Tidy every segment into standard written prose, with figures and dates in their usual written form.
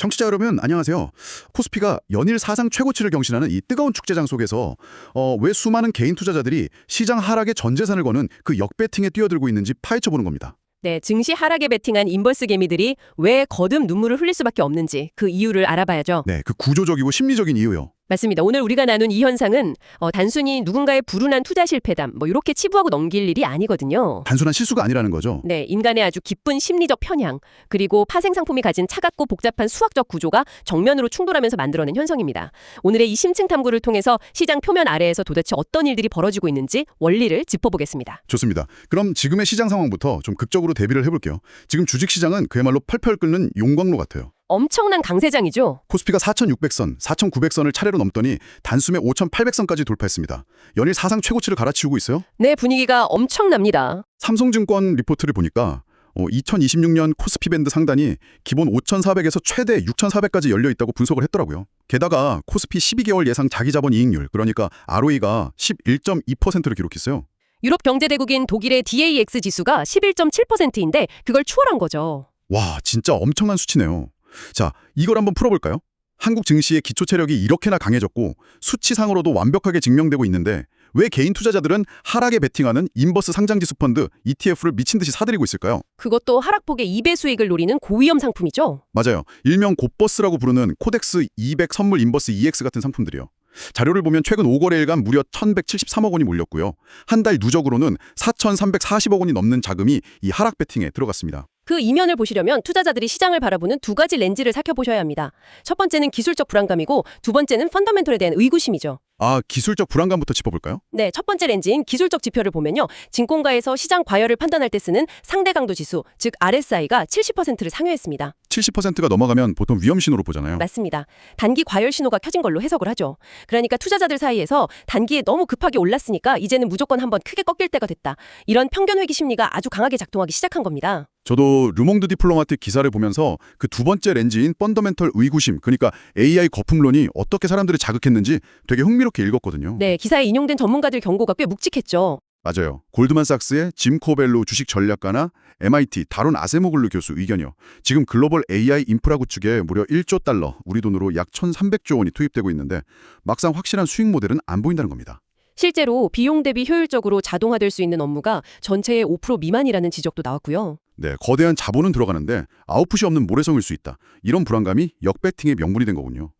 청취자 여러분 안녕하세요. 코스피가 연일 사상 최고치를 경신하는 이 뜨거운 축제장 속에서 왜 수많은 개인 투자자들이 시장 하락에 전 재산을 거는 그 역배팅에 뛰어들고 있는지 파헤쳐보는 겁니다. 네, 증시 하락에 베팅한 인버스 개미들이 왜 거듭 눈물을 흘릴 수밖에 없는지 그 이유를 알아봐야죠. 네, 그 구조적이고 심리적인 이유요. 맞습니다. 오늘 우리가 나눈 이 현상은 단순히 누군가의 불운한 투자 실패담 이렇게 치부하고 넘길 일이 아니거든요. 단순한 실수가 아니라는 거죠. 네, 인간의 아주 깊은 심리적 편향, 그리고 파생 상품이 가진 차갑고 복잡한 수학적 구조가 정면으로 충돌하면서 만들어낸 현상입니다. 오늘의 이 심층 탐구를 통해서 시장 표면 아래에서 도대체 어떤 일들이 벌어지고 있는지 원리를 짚어보겠습니다. 좋습니다. 그럼 지금의 시장 상황부터 좀 극적으로 대비를 해볼게요. 지금 주식시장은 그야말로 펄펄 끓는 용광로 같아요. 엄청난 강세장이죠. 코스피가 4,600선, 4,900선을 차례로 넘더니 단숨에 5,800선까지 돌파했습니다. 연일 사상 최고치를 갈아치우고 있어요. 네, 분위기가 엄청납니다. 삼성증권 리포트를 보니까 2026년 코스피 밴드 상단이 기본 5,400에서 최대 6,400까지 열려 있다고 분석을 했더라고요. 게다가 코스피 12개월 예상 자기자본 이익률, 그러니까 ROE가 11.2%를 기록했어요. 유럽 경제대국인 독일의 DAX 지수가 11.7%인데 그걸 추월한 거죠. 와, 진짜 엄청난 수치네요. 자, 이걸 한번 풀어볼까요? 한국 증시의 기초 체력이 이렇게나 강해졌고 수치상으로도 완벽하게 증명되고 있는데 왜 개인 투자자들은 하락에 베팅하는 인버스 상장지수 펀드 ETF를 미친 듯이 사들이고 있을까요? 그것도 하락폭의 2배 수익을 노리는 고위험 상품이죠. 맞아요. 일명 곱버스라고 부르는 코덱스 200 선물 인버스 EX 같은 상품들이요. 자료를 보면 최근 5거래일간 무려 1,173억 원이 몰렸고요. 한 달 누적으로는 4,340억 원이 넘는 자금이 이 하락 베팅에 들어갔습니다. 그 이면을 보시려면 투자자들이 시장을 바라보는 두 가지 렌즈를 살펴보셔야 합니다. 첫 번째는 기술적 불안감이고 두 번째는 펀더멘털에 대한 의구심이죠. 기술적 불안감부터 짚어볼까요? 네, 첫 번째 렌즈인 기술적 지표를 보면요. 증권가에서 시장 과열을 판단할 때 쓰는 상대 강도 지수, 즉 RSI가 70%를 상회했습니다. 70%가 넘어가면 보통 위험 신호로 보잖아요. 맞습니다. 단기 과열 신호가 켜진 걸로 해석을 하죠. 그러니까 투자자들 사이에서 단기에 너무 급하게 올랐으니까 이제는 무조건 한번 크게 꺾일 때가 됐다. 이런 편견 회귀 심리가 아주 강하게 작동하기 시작한 겁니다. 저도 르몽드 디플로마틱 기사를 보면서 그 두 번째 렌즈인 펀더멘털 의구심, 그러니까 AI 거품론이 어떻게 사람들을 자극했는지 되게 흥미롭게 읽었거든요. 네, 기사에 인용된 전문가들 경고가 꽤 묵직했죠. 맞아요. 골드만삭스의 짐 코벨로 주식 전략가나 MIT 다론 아세모글루 교수 의견이요. 지금 글로벌 AI 인프라 구축에 무려 1조 달러, 우리 돈으로 약 1,300조 원이 투입되고 있는데 막상 확실한 수익 모델은 안 보인다는 겁니다. 실제로 비용 대비 효율적으로 자동화될 수 있는 업무가 전체의 5% 미만이라는 지적도 나왔고요. 네, 거대한 자본은 들어가는데 아웃풋이 없는 모래성일 수 있다. 이런 불안감이 역배팅의 명분이 된 거군요.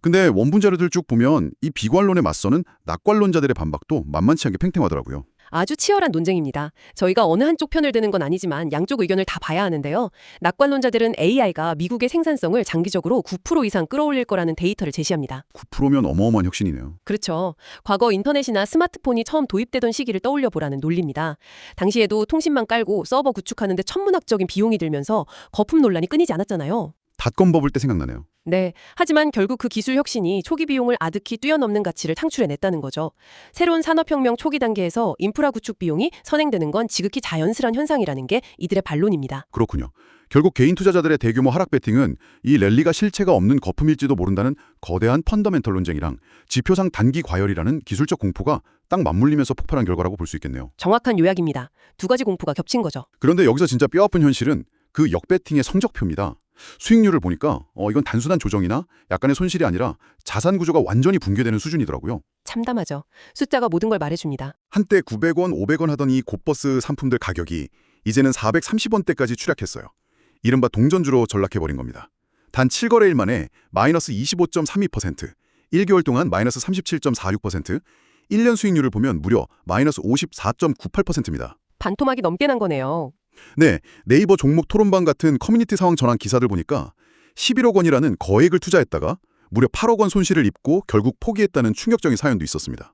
근데 원분 자료들 쭉 보면 이 비관론에 맞서는 낙관론자들의 반박도 만만치 않게 팽팽하더라고요. 아주 치열한 논쟁입니다. 저희가 어느 한쪽 편을 드는 건 아니지만 양쪽 의견을 다 봐야 하는데요. 낙관론자들은 AI가 미국의 생산성을 장기적으로 9% 이상 끌어올릴 거라는 데이터를 제시합니다. 9%면 어마어마한 혁신이네요. 그렇죠. 과거 인터넷이나 스마트폰이 처음 도입되던 시기를 떠올려 보라는 논리입니다. 당시에도 통신망 깔고 서버 구축하는데 천문학적인 비용이 들면서 거품 논란이 끊이지 않았잖아요. 닷컴 버블 때 생각나네요. 네, 하지만 결국 그 기술 혁신이 초기 비용을 아득히 뛰어넘는 가치를 창출해냈다는 거죠. 새로운 산업혁명 초기 단계에서 인프라 구축 비용이 선행되는 건 지극히 자연스러운 현상이라는 게 이들의 반론입니다. 그렇군요. 결국 개인 투자자들의 대규모 하락 베팅은 이 랠리가 실체가 없는 거품일지도 모른다는 거대한 펀더멘털 논쟁이랑 지표상 단기 과열이라는 기술적 공포가 딱 맞물리면서 폭발한 결과라고 볼 수 있겠네요. 정확한 요약입니다. 두 가지 공포가 겹친 거죠. 그런데 여기서 진짜 뼈아픈 현실은 그 역배팅의 성적표입니다. 수익률을 보니까 이건 단순한 조정이나 약간의 손실이 아니라 자산 구조가 완전히 붕괴되는 수준이더라고요. 참담하죠. 숫자가 모든 걸 말해줍니다. 한때 900원, 500원 하던 이 곱버스 상품들 가격이 이제는 430원대까지 추락했어요. 이른바 동전주로 전락해버린 겁니다. 단 7거래일 만에 마이너스 25.32%, 1개월 동안 마이너스 37.46%, 1년 수익률을 보면 무려 마이너스 54.98%입니다. 반토막이 넘게 난 거네요. 네, 네이버 종목 토론방 같은 커뮤니티 상황 전환 기사들 보니까 11억 원이라는 거액을 투자했다가 무려 8억 원 손실을 입고 결국 포기했다는 충격적인 사연도 있었습니다.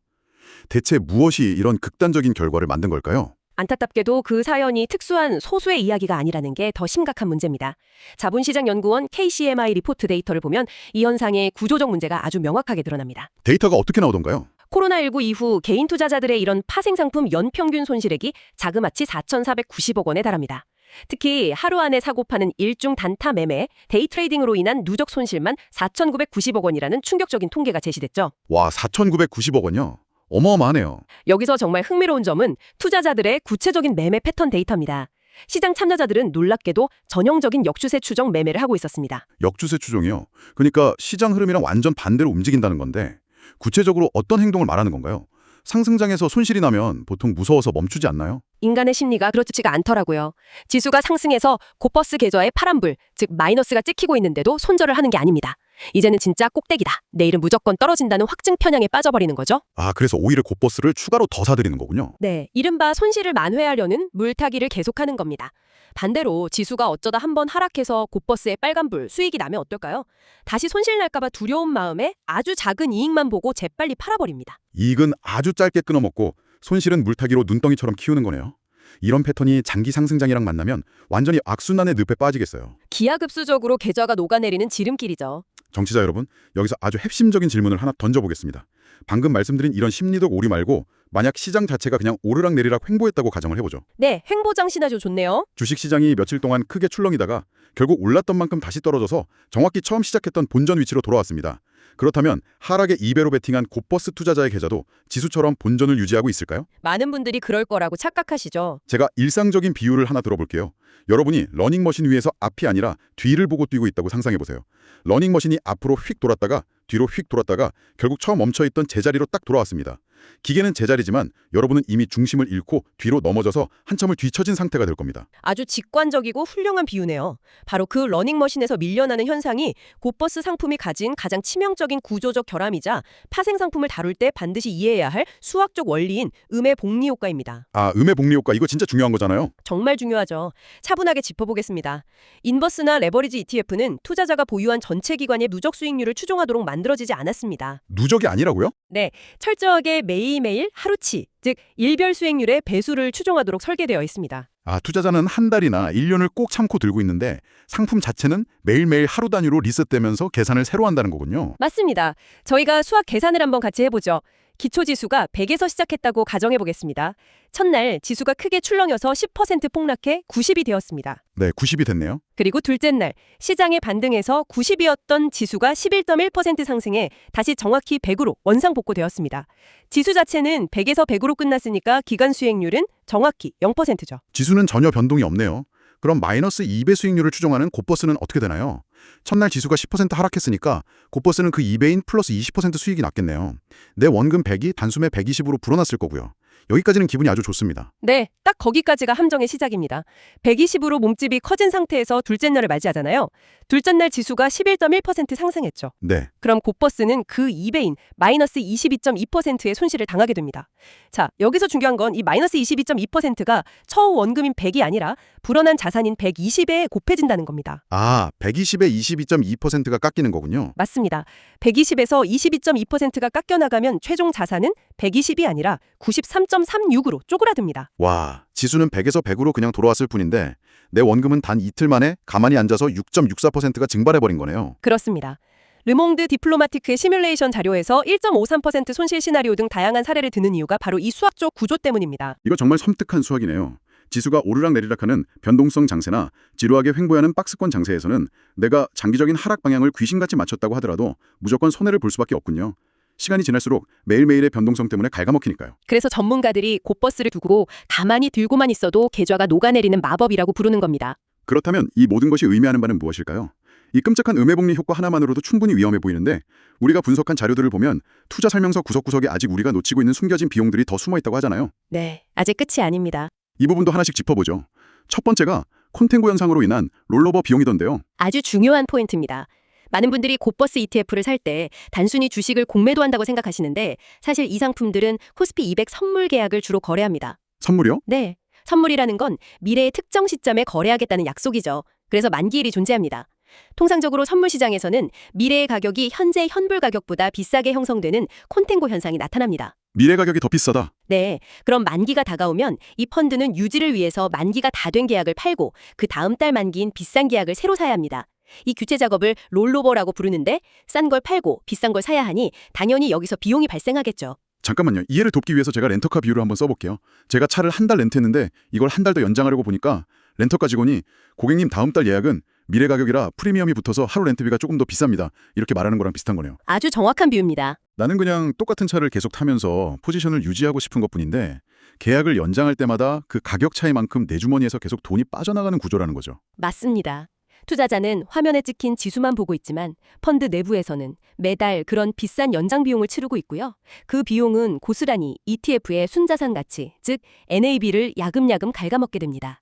대체 무엇이 이런 극단적인 결과를 만든 걸까요? 안타깝게도 그 사연이 특수한 소수의 이야기가 아니라는 게 더 심각한 문제입니다. 자본시장연구원 KCMI 리포트 데이터를 보면 이 현상의 구조적 문제가 아주 명확하게 드러납니다. 데이터가 어떻게 나오던가요? 코로나19 이후 개인 투자자들의 이런 파생상품 연평균 손실액이 자그마치 4,490억 원에 달합니다. 특히 하루 안에 사고 파는 일중 단타 매매, 데이 트레이딩으로 인한 누적 손실만 4,990억 원이라는 충격적인 통계가 제시됐죠. 와, 4,990억 원이요? 어마어마하네요. 여기서 정말 흥미로운 점은 투자자들의 구체적인 매매 패턴 데이터입니다. 시장 참여자들은 놀랍게도 전형적인 역추세 추정 매매를 하고 있었습니다. 역주세 추종이요. 그러니까 시장 흐름이랑 완전 반대로 움직인다는 건데 구체적으로 어떤 행동을 말하는 건가요? 상승장에서 손실이 나면 보통 무서워서 멈추지 않나요? 인간의 심리가 그렇지가 않더라고요. 지수가 상승해서 고퍼스 계좌에 파란불, 즉 마이너스가 찍히고 있는데도 손절을 하는 게 아닙니다. 이제는 진짜 꼭대기다. 내일은 무조건 떨어진다는 확증 편향에 빠져버리는 거죠. 아, 그래서 오히려 고버스를 추가로 더 사들이는 거군요. 네, 이른바 손실을 만회하려는 물타기를 계속하는 겁니다. 반대로 지수가 어쩌다 한번 하락해서 고버스의 빨간불, 수익이 나면 어떨까요? 다시 손실 날까봐 두려운 마음에 아주 작은 이익만 보고 재빨리 팔아버립니다. 이익은 아주 짧게 끊어먹고 손실은 물타기로 눈덩이처럼 키우는 거네요. 이런 패턴이 장기 상승장이랑 만나면 완전히 악순환의 늪에 빠지겠어요. 기하급수적으로 계좌가 녹아내리는 지름길이죠. 정치자 여러분, 여기서 아주 핵심적인 질문을 하나 던져보겠습니다. 방금 말씀드린 이런 심리적 오리 말고 만약 시장 자체가 그냥 오르락내리락 횡보했다고 가정을 해보죠. 네, 횡보장 시나리오 좋네요. 주식시장이 며칠 동안 크게 출렁이다가 결국 올랐던 만큼 다시 떨어져서 정확히 처음 시작했던 본전 위치로 돌아왔습니다. 그렇다면 하락에 2배로 베팅한 고버스 투자자의 계좌도 지수처럼 본전을 유지하고 있을까요? 많은 분들이 그럴 거라고 착각하시죠. 제가 일상적인 비유를 하나 들어볼게요. 여러분이 러닝머신 위에서 앞이 아니라 뒤를 보고 뛰고 있다고 상상해보세요. 러닝머신이 앞으로 휙 돌았다가 뒤로 휙 돌았다가 결국 처음 멈춰있던 제자리로 딱 돌아왔습니다. 기계는 제자리지만 여러분은 이미 중심을 잃고 뒤로 넘어져서 한참을 뒤처진 상태가 될 겁니다. 아주 직관적이고 훌륭한 비유네요. 바로 그 러닝머신에서 밀려나는 현상이 고버스 상품이 가진 가장 치명적인 구조적 결함이자 파생 상품을 다룰 때 반드시 이해해야 할 수학적 원리인 음의 복리 효과입니다. 아, 음의 복리 효과 이거 진짜 중요한 거잖아요. 정말 중요하죠. 차분하게 짚어보겠습니다. 인버스나 레버리지 ETF는 투자자가 보유한 전체 기관의 누적 수익률을 추종하도록 만들어지지 않았습니다. 누적이 아니라고요? 네, 철저하게 매일매일 하루치, 즉 일별 수익률의 배수를 추종하도록 설계되어 있습니다. 아, 투자자는 한 달이나 1년을 꼭 참고 들고 있는데 상품 자체는 매일매일 하루 단위로 리셋되면서 계산을 새로 한다는 거군요. 맞습니다. 저희가 수학 계산을 한번 같이 해보죠. 기초지수가 100에서 시작했다고 가정해보겠습니다. 첫날 지수가 크게 출렁여서 10% 폭락해 90이 되었습니다. 네, 90이 됐네요. 그리고 둘째 날 시장의 반등에서 90이었던 지수가 11.1% 상승해 다시 정확히 100으로 원상복구되었습니다. 지수 자체는 100에서 100으로 끝났으니까 기간 수익률은 정확히 0%죠. 지수는 전혀 변동이 없네요. 그럼 마이너스 2배 수익률을 추정하는 고버스는 어떻게 되나요? 첫날 지수가 10% 하락했으니까 고버스는 그 2배인 플러스 20% 수익이 났겠네요. 내 원금 100이 단숨에 120으로 불어났을 거고요. 여기까지는 기분이 아주 좋습니다. 네, 딱 거기까지가 함정의 시작입니다. 120으로 몸집이 커진 상태에서 둘째 날을 맞이하잖아요. 둘째 날 지수가 11.1% 상승했죠. 네, 그럼 고버스는 그 2배인 마이너스 22.2%의 손실을 당하게 됩니다. 자, 여기서 중요한 건 이 마이너스 22.2%가 처우 원금인 100이 아니라 불어난 자산인 120에 곱해진다는 겁니다. 아, 120에 22.2%가 깎이는 거군요. 맞습니다. 120에서 22.2%가 깎여나가면 최종 자산은 120이 아니라 93.36으로 쪼그라듭니다. 와, 지수는 100에서 100으로 그냥 돌아왔을 뿐인데 내 원금은 단 이틀 만에 가만히 앉아서 6.64%가 증발해버린 거네요. 그렇습니다. 르몽드 디플로마티크의 시뮬레이션 자료에서 1.53% 손실 시나리오 등 다양한 사례를 드는 이유가 바로 이 수학적 구조 때문입니다. 이거 정말 섬뜩한 수학이네요. 지수가 오르락내리락하는 변동성 장세나 지루하게 횡보하는 박스권 장세에서는 내가 장기적인 하락 방향을 귀신같이 맞췄다고 하더라도 무조건 손해를 볼 수밖에 없군요. 시간이 지날수록 매일매일의 변동성 때문에 갉아먹히니까요. 그래서 전문가들이 고버스를 두고 가만히 들고만 있어도 계좌가 녹아내리는 마법이라고 부르는 겁니다. 그렇다면 이 모든 것이 의미하는 바는 무엇일까요? 이 끔찍한 음해복리 효과 하나만으로도 충분히 위험해 보이는데 우리가 분석한 자료들을 보면 투자 설명서 구석구석에 아직 우리가 놓치고 있는 숨겨진 비용들이 더 숨어 있다고 하잖아요. 네, 아직 끝이 아닙니다. 이 부분도 하나씩 짚어보죠. 첫 번째가 콘탱고 현상으로 인한 롤오버 비용이던데요. 아주 중요한 포인트입니다. 많은 분들이 고버스 ETF를 살 때 단순히 주식을 공매도한다고 생각하시는데 사실 이 상품들은 코스피 200 선물 계약을 주로 거래합니다. 선물이요? 네, 선물이라는 건 미래의 특정 시점에 거래하겠다는 약속이죠. 그래서 만기일이 존재합니다. 통상적으로 선물 시장에서는 미래의 가격이 현재 현불 가격보다 비싸게 형성되는 콘탱고 현상이 나타납니다. 미래 가격이 더 비싸다. 네, 그럼 만기가 다가오면 이 펀드는 유지를 위해서 만기가 다 된 계약을 팔고 그 다음 달 만기인 비싼 계약을 새로 사야 합니다. 이 교체 작업을 롤오버라고 부르는데 싼 걸 팔고 비싼 걸 사야 하니 당연히 여기서 비용이 발생하겠죠. 잠깐만요. 이해를 돕기 위해서 제가 렌터카 비유를 한번 써볼게요. 제가 차를 한 달 렌트했는데 이걸 한 달 더 연장하려고 보니까 렌터카 직원이 고객님 다음 달 예약은 미래 가격이라 프리미엄이 붙어서 하루 렌트비가 조금 더 비쌉니다. 이렇게 말하는 거랑 비슷한 거네요. 아주 정확한 비유입니다. 나는 그냥 똑같은 차를 계속 타면서 포지션을 유지하고 싶은 것뿐인데 계약을 연장할 때마다 그 가격 차이만큼 내 주머니에서 계속 돈이 빠져나가는 구조라는 거죠. 맞습니다. 투자자는 화면에 찍힌 지수만 보고 있지만 펀드 내부에서는 매달 그런 비싼 연장 비용을 치르고 있고요. 그 비용은 고스란히 ETF의 순자산 가치, 즉 NAV를 야금야금 갉아먹게 됩니다.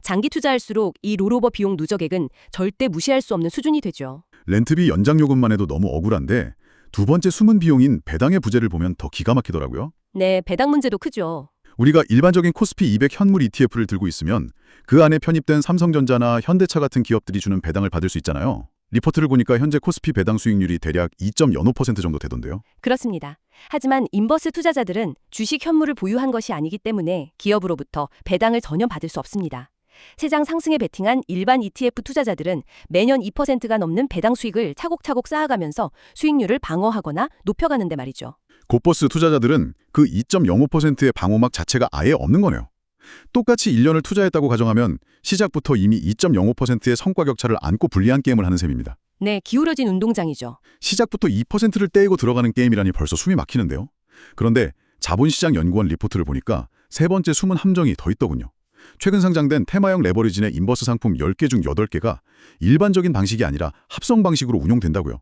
장기 투자할수록 이 롤오버 비용 누적액은 절대 무시할 수 없는 수준이 되죠. 렌트비 연장 요금만 해도 너무 억울한데 두 번째 숨은 비용인 배당의 부재를 보면 더 기가 막히더라고요. 네, 배당 문제도 크죠. 우리가 일반적인 코스피 200 현물 ETF를 들고 있으면 그 안에 편입된 삼성전자나 현대차 같은 기업들이 주는 배당을 받을 수 있잖아요. 리포트를 보니까 현재 코스피 배당 수익률이 대략 2.05% 정도 되던데요. 그렇습니다. 하지만 인버스 투자자들은 주식 현물을 보유한 것이 아니기 때문에 기업으로부터 배당을 전혀 받을 수 없습니다. 세장 상승에 베팅한 일반 ETF 투자자들은 매년 2%가 넘는 배당 수익을 차곡차곡 쌓아가면서 수익률을 방어하거나 높여가는데 말이죠. 곧버스 투자자들은 그 2.05%의 방어막 자체가 아예 없는 거네요. 똑같이 1년을 투자했다고 가정하면 시작부터 이미 2.05%의 성과 격차를 안고 불리한 게임을 하는 셈입니다. 네, 기울어진 운동장이죠. 시작부터 2%를 떼고 들어가는 게임이라니 벌써 숨이 막히는데요. 그런데 자본시장연구원 리포트를 보니까 세 번째 숨은 함정이 더 있더군요. 최근 상장된 테마형 레버리지 내 인버스 상품 10개 중 8개가 일반적인 방식이 아니라 합성 방식으로 운용된다고요.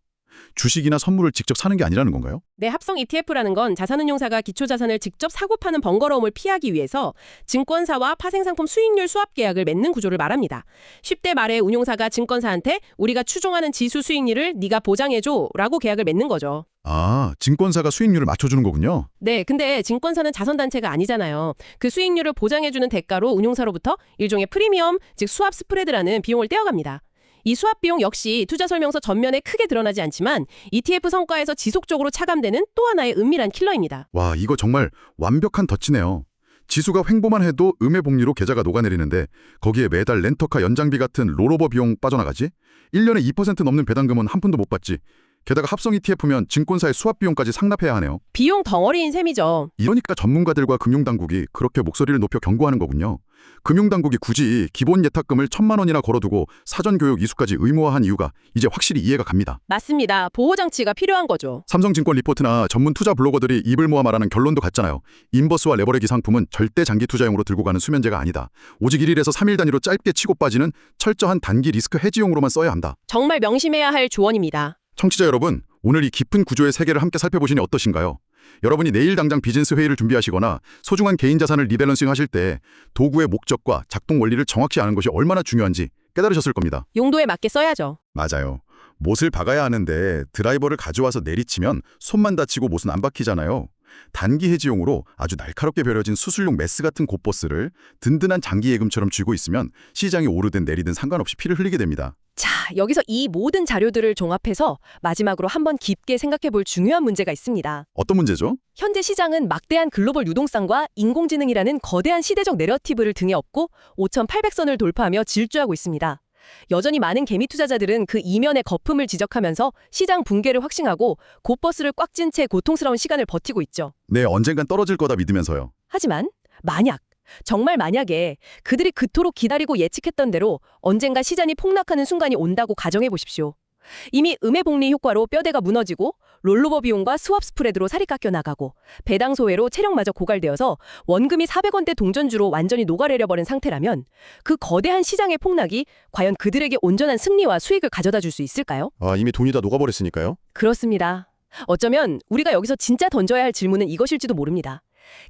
주식이나 선물을 직접 사는 게 아니라는 건가요? 네, 합성 ETF라는 건 자산운용사가 기초자산을 직접 사고 파는 번거로움을 피하기 위해서 증권사와 파생상품 수익률 수합 계약을 맺는 구조를 말합니다. 쉽게 말해 운용사가 증권사한테 우리가 추종하는 지수 수익률을 네가 보장해줘 라고 계약을 맺는 거죠. 아, 증권사가 수익률을 맞춰주는 거군요. 네, 근데 증권사는 자선단체가 아니잖아요. 그 수익률을 보장해주는 대가로 운용사로부터 일종의 프리미엄, 즉 수합 스프레드라는 비용을 떼어갑니다. 이 수합 비용 역시 투자 설명서 전면에 크게 드러나지 않지만 ETF 성과에서 지속적으로 차감되는 또 하나의 은밀한 킬러입니다. 와, 이거 정말 완벽한 덫이네요. 지수가 횡보만 해도 음해복리로 계좌가 녹아내리는데 거기에 매달 렌터카 연장비 같은 롤오버 비용 빠져나가지? 1년에 2% 넘는 배당금은 한 푼도 못 받지. 게다가 합성 ETF면 증권사의 수합 비용까지 상납해야 하네요. 비용 덩어리인 셈이죠. 이러니까 전문가들과 금융당국이 그렇게 목소리를 높여 경고하는 거군요. 금융당국이 굳이 기본 예탁금을 1,000만 원이나 걸어두고 사전교육 이수까지 의무화한 이유가 이제 확실히 이해가 갑니다. 맞습니다. 보호장치가 필요한 거죠. 삼성증권 리포트나 전문 투자 블로거들이 입을 모아 말하는 결론도 같잖아요. 인버스와 레버리지 상품은 절대 장기 투자용으로 들고 가는 수면제가 아니다. 오직 1일에서 3일 단위로 짧게 치고 빠지는 철저한 단기 리스크 해지용으로만 써야 한다. 정말 명심해야 할 조언입니다. 청취자 여러분, 오늘 이 깊은 구조의 세계를 함께 살펴보시니 어떠신가요? 여러분이 내일 당장 비즈니스 회의를 준비하시거나 소중한 개인 자산을 리밸런싱 하실 때 도구의 목적과 작동 원리를 정확히 아는 것이 얼마나 중요한지 깨달으셨을 겁니다. 용도에 맞게 써야죠. 맞아요. 못을 박아야 하는데 드라이버를 가져와서 내리치면 손만 다치고 못은 안 박히잖아요. 단기 해지용으로 아주 날카롭게 벼려진 수술용 메스 같은 곧버스를 든든한 장기 예금처럼 쥐고 있으면 시장이 오르든 내리든 상관없이 피를 흘리게 됩니다. 자, 여기서 이 모든 자료들을 종합해서 마지막으로 한번 깊게 생각해 볼 중요한 문제가 있습니다. 어떤 문제죠? 현재 시장은 막대한 글로벌 유동성과 인공지능이라는 거대한 시대적 내러티브를 등에 업고 5,800선을 돌파하며 질주하고 있습니다. 여전히 많은 개미 투자자들은 그 이면의 거품을 지적하면서 시장 붕괴를 확신하고 곧버스를 꽉 찐 채 고통스러운 시간을 버티고 있죠. 네, 언젠간 떨어질 거다 믿으면서요. 하지만 정말 만약에 그들이 그토록 기다리고 예측했던 대로 언젠가 시장이 폭락하는 순간이 온다고 가정해 보십시오. 이미 음해복리 효과로 뼈대가 무너지고 롤로버 비용과 스왑 스프레드로 살이 깎여 나가고 배당 소외로 체력마저 고갈되어서 원금이 400원대 동전주로 완전히 녹아내려버린 상태라면 그 거대한 시장의 폭락이 과연 그들에게 온전한 승리와 수익을 가져다 줄 수 있을까요? 아, 이미 돈이 다 녹아버렸으니까요? 그렇습니다. 어쩌면 우리가 여기서 진짜 던져야 할 질문은 이것일지도 모릅니다.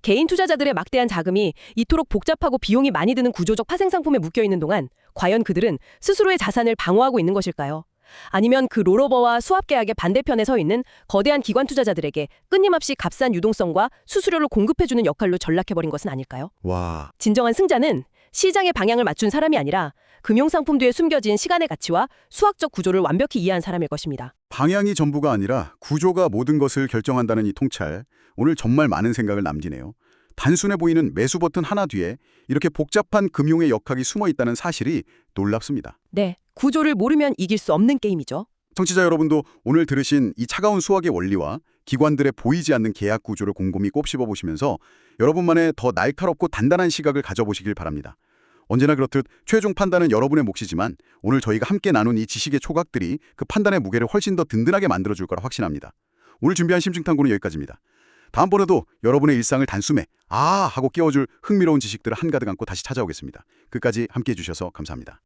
개인 투자자들의 막대한 자금이 이토록 복잡하고 비용이 많이 드는 구조적 파생상품에 묶여있는 동안 과연 그들은 스스로의 자산을 방어하고 있는 것일까요? 아니면 그 롤오버와 수합 계약의 반대편에 서 있는 거대한 기관 투자자들에게 끊임없이 값싼 유동성과 수수료를 공급해주는 역할로 전락해버린 것은 아닐까요? 와, 진정한 승자는 시장의 방향을 맞춘 사람이 아니라 금융상품 뒤에 숨겨진 시간의 가치와 수학적 구조를 완벽히 이해한 사람일 것입니다. 방향이 전부가 아니라 구조가 모든 것을 결정한다는 이 통찰, 오늘 정말 많은 생각을 남기네요. 단순해 보이는 매수 버튼 하나 뒤에 이렇게 복잡한 금융의 역학이 숨어 있다는 사실이 놀랍습니다. 네, 구조를 모르면 이길 수 없는 게임이죠. 청취자 여러분도 오늘 들으신 이 차가운 수학의 원리와 기관들의 보이지 않는 계약 구조를 곰곰이 곱씹어 보시면서 여러분만의 더 날카롭고 단단한 시각을 가져보시길 바랍니다. 언제나 그렇듯 최종 판단은 여러분의 몫이지만 오늘 저희가 함께 나눈 이 지식의 초각들이 그 판단의 무게를 훨씬 더 든든하게 만들어줄 거라 확신합니다. 오늘 준비한 심층탐구는 여기까지입니다. 다음번에도 여러분의 일상을 단숨에 아 하고 깨워줄 흥미로운 지식들을 한가득 안고 다시 찾아오겠습니다. 끝까지 함께해 주셔서 감사합니다.